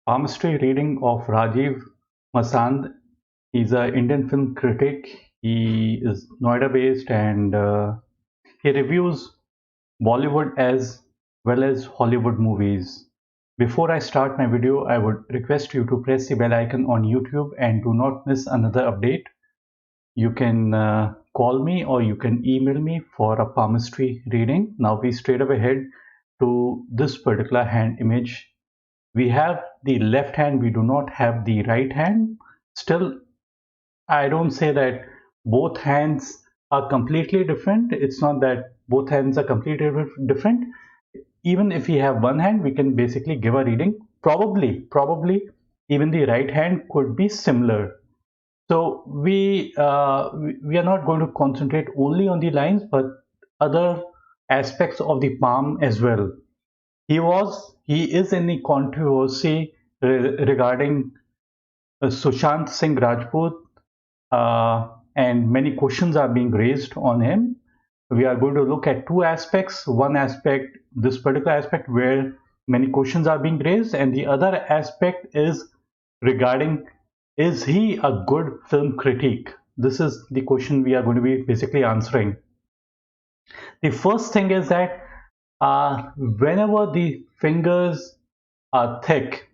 Palmistry reading of Rajeev Masand. He's an Indian film critic. He is Noida based and he reviews Bollywood as well as Hollywood movies. Before I start my video, I would request you to press the bell icon on YouTube and do not miss another update. You can call me or you can email me for a palmistry reading. Now we straight away head to this particular hand image. We have the left hand, we do not have the right hand. Still, I don't say that both hands are completely different. It's not that both hands are completely different. Even if we have one hand, we can basically give a reading. Probably, even the right hand could be similar. So we are not going to concentrate only on the lines, but other aspects of the palm as well. He is in the controversy regarding Sushant Singh Rajput, and many questions are being raised on him. We are going to look at two aspects. One aspect, this particular aspect, where many questions are being raised, and the other aspect is regarding, is he a good film critic? This is the question we are going to be basically answering. The first thing is that whenever the fingers are thick,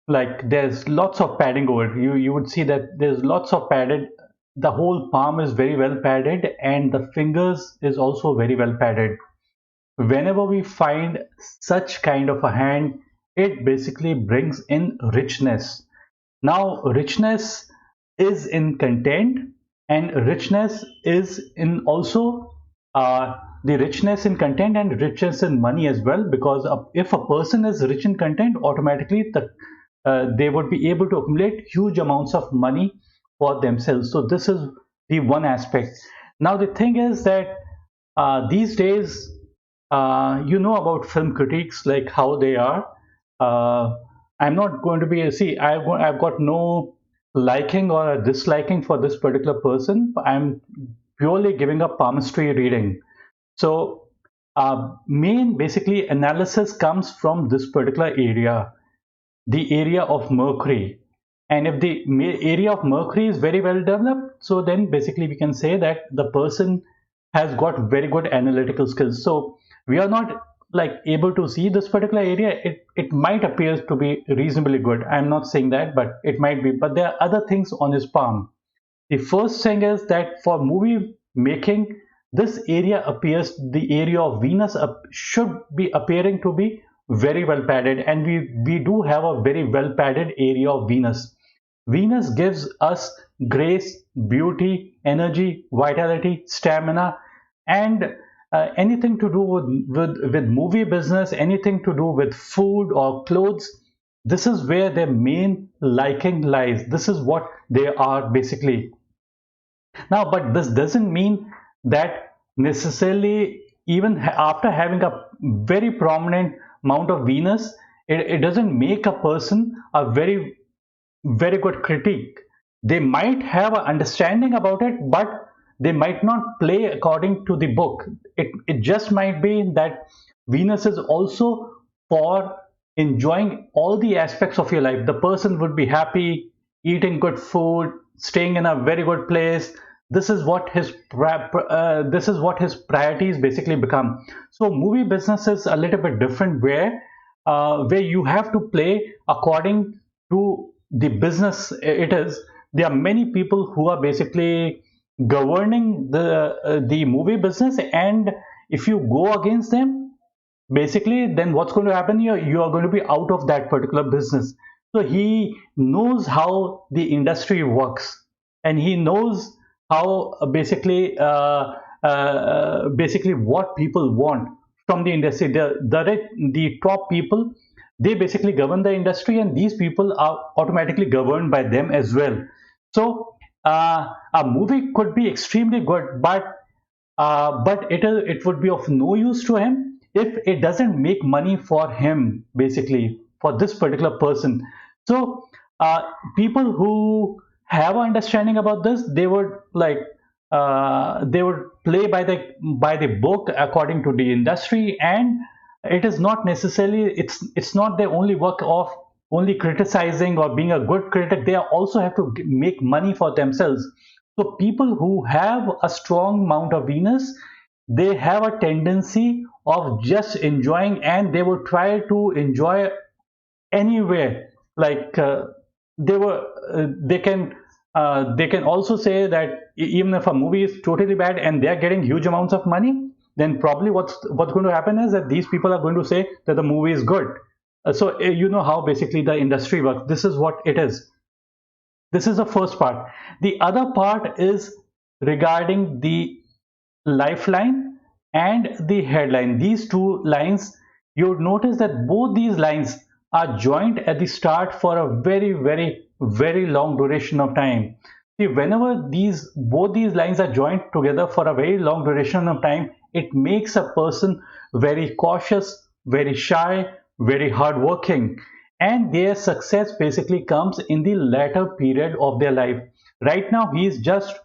like there's lots of padding over it, you would see that there's lots of padded. The whole palm is very well padded, and the fingers is also very well padded. Whenever we find such kind of a hand, it basically brings in richness. Now, richness is in content, and richness is in also the richness in content and richness in money as well. Because if a person is rich in content, automatically they would be able to accumulate huge amounts of money for themselves. So this is the one aspect. Now the thing is that these days, you know about film critiques, like how they are. Uh, I'm not going to be, see, I've got no liking or a disliking for this particular person. I'm purely giving a palmistry reading. So, main basically analysis comes from this particular area, the area of Mercury. And if the area of Mercury is very well developed, so then basically we can say that the person has got very good analytical skills. So we are not like able to see this particular area. It might appear to be reasonably good. I'm not saying that, but it might be. But there are other things on his palm. The first thing is that for movie making, this area appears, the area of Venus should be appearing to be very well padded, and we do have a very well padded area of Venus. Venus gives us grace, beauty, energy, vitality, stamina, and anything to do with movie business, anything to do with food or clothes. This is where their main liking lies. This is what they are basically. Now, but this doesn't mean that necessarily, even after having a very prominent amount of Venus, it doesn't make a person a very good critique. They might have an understanding about it, but they might not play according to the book. It just might be that Venus is also for enjoying all the aspects of your life. The person would be happy, eating good food, staying in a very good place. This is what his priorities basically become. So movie business is a little bit different, where you have to play according to the business it is. There are many people who are basically governing the movie business, and if you go against them, basically then what's going to happen, you are going to be out of that particular business. So he knows how the industry works, and he knows how basically what people want from the industry. The top people, they basically govern the industry, and these people are automatically governed by them as well. So a movie could be extremely good, but it would be of no use to him if it doesn't make money for him, basically for this particular person. So uh, people who have an understanding about this, they would play by the book according to the industry, and it is not necessarily, it's not the only work of only criticizing or being a good critic. They also have to make money for themselves. So people who have a strong amount of Venus, they have a tendency of just enjoying, and they will try to enjoy anywhere. Like they were they can also say that even if a movie is totally bad and they are getting huge amounts of money, then probably what's going to happen is that these people are going to say that the movie is good. So you know how basically the industry works. This is what it is. This is the first part. The other part is regarding the lifeline and the headline. These two lines, you would notice that both these lines are joined at the start for a very, very, very long duration of time. See, whenever both these lines are joined together for a very long duration of time, it makes a person very cautious, very shy, very hardworking, and their success basically comes in the latter period of their life. Right now, he is just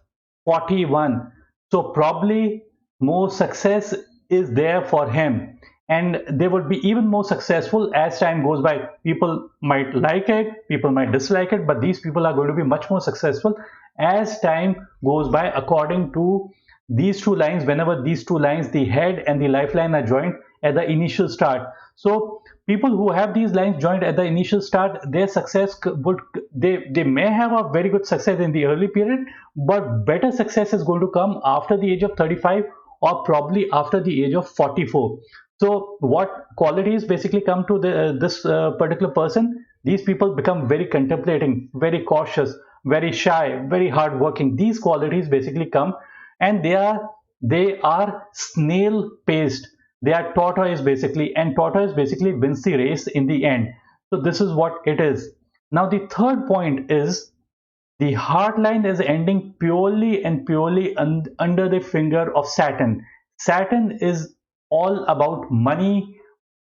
41, so probably more success is there for him, and they would be even more successful as time goes by. People might like it, people might dislike it, but these people are going to be much more successful as time goes by, according to these two lines. Whenever these two lines, the head and the lifeline, are joined at the initial start. So people who have these lines joined at the initial start, their success would, they may have a very good success in the early period, but better success is going to come after the age of 35, or probably after the age of 44. So what qualities basically come to this particular person? These people become very contemplating, very cautious, very shy, very hardworking. These qualities basically come, and they are snail paced. They are tortoise basically, and tortoise basically wins the race in the end. So this is what it is. Now the third point is the heart line is ending purely and purely under the finger of Saturn. Saturn is all about money,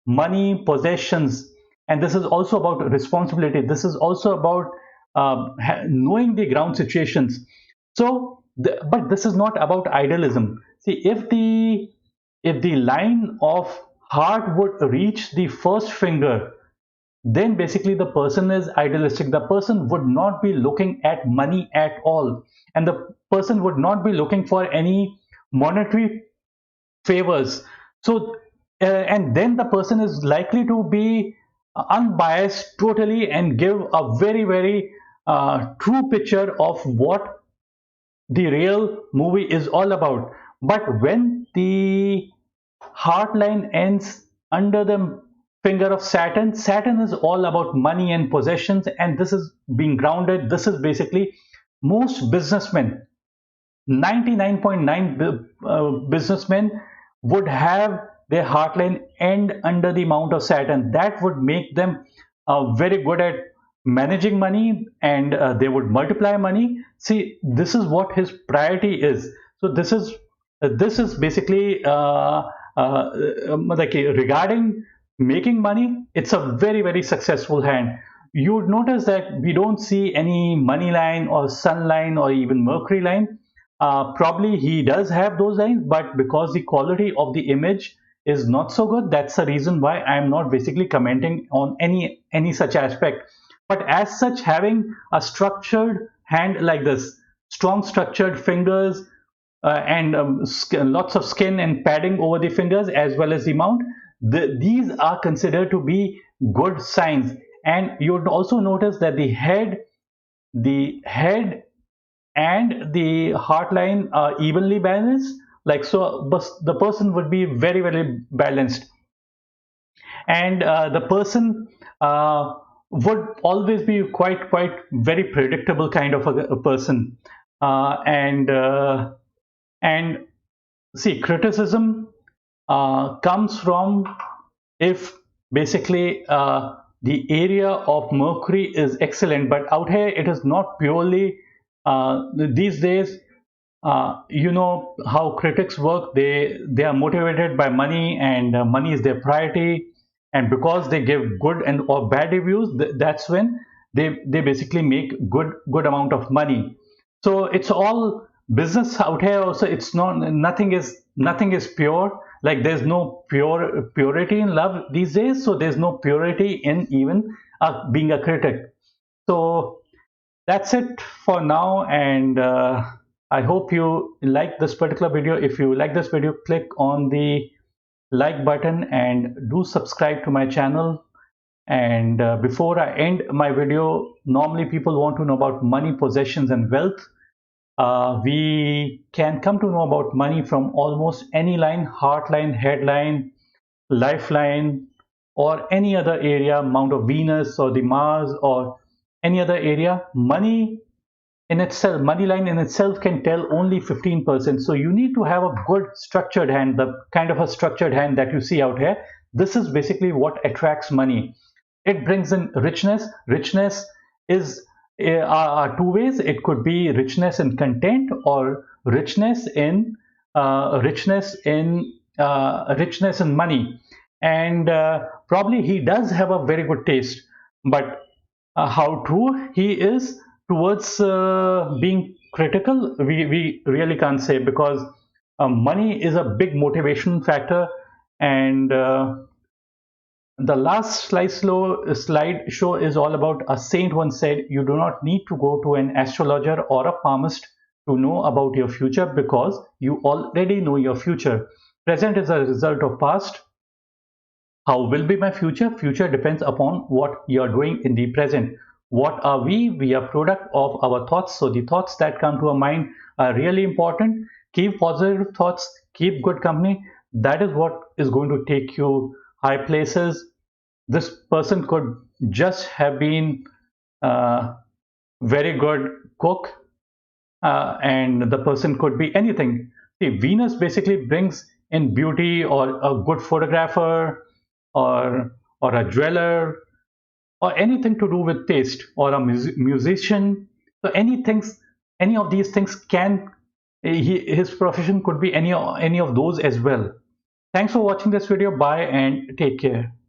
money, possessions, and this is also about responsibility. This is also about knowing the ground situations. So, but this is not about idealism. See, if the line of heart would reach the first finger, then basically the person is idealistic. The person would not be looking at money at all, and the person would not be looking for any monetary favors. So and then the person is likely to be unbiased totally and give a very, very true picture of what the real movie is all about. But when the heart line ends under the finger of Saturn, Saturn is all about money and possessions, and this is being grounded. This is basically most businessmen, 99.9 businessmen would have their heartline end under the mount of Saturn. That would make them very good at managing money, and they would multiply money. See, this is what his priority is. So this is basically like regarding making money. It's a very, very successful hand. You would notice that we don't see any money line or sun line or even Mercury line. Probably he does have those lines, but because the quality of the image is not so good, that's the reason why I am not basically commenting on any such aspect. But as such, having a structured hand like this, strong structured fingers, and lots of skin and padding over the fingers as well as the mount, these are considered to be good signs. And you would also notice that the head and the heart line are evenly balanced, like so, but the person would be very, very balanced, and the person would always be quite very predictable kind of a person. And see, criticism comes from, if basically the area of Mercury is excellent, but out here it is not purely these days. You know how critics work. They are motivated by money, and money is their priority. And because they give good and or bad reviews, that's when they basically make good amount of money. So it's all business out here. Also, it's not, nothing is pure. Like there's no purity in love these days, so there's no purity in even being a critic. So that's it for now, and I hope you like this particular video. If you like this video, click on the like button and do subscribe to my channel. And before I end my video, normally people want to know about money, possessions, and wealth. We can come to know about money from almost any line: heart line, headline, lifeline, or any other area, Mount of Venus or the Mars or any other area. Money in itself, money line in itself can tell only 15%. So you need to have a good structured hand, the kind of a structured hand that you see out here. This is basically what attracts money. It brings in richness. Richness is two ways. It could be richness in content or richness in money. And probably he does have a very good taste, but how true he is towards being critical, we really can't say, because money is a big motivation factor. And the last slide show is all about a saint once said, you do not need to go to an astrologer or a palmist to know about your future, because you already know your future. Present is a result of past. How will be my future? Future depends upon what you're doing in the present. What are we? We are product of our thoughts. So the thoughts that come to our mind are really important. Keep positive thoughts, keep good company. That is what is going to take you high places. This person could just have been a very good cook, and the person could be anything. See, Venus basically brings in beauty, or a good photographer, or a jeweler, or anything to do with taste, or a musician. So any of these things can, his profession could be any of those as well. Thanks for watching this video. Bye and take care.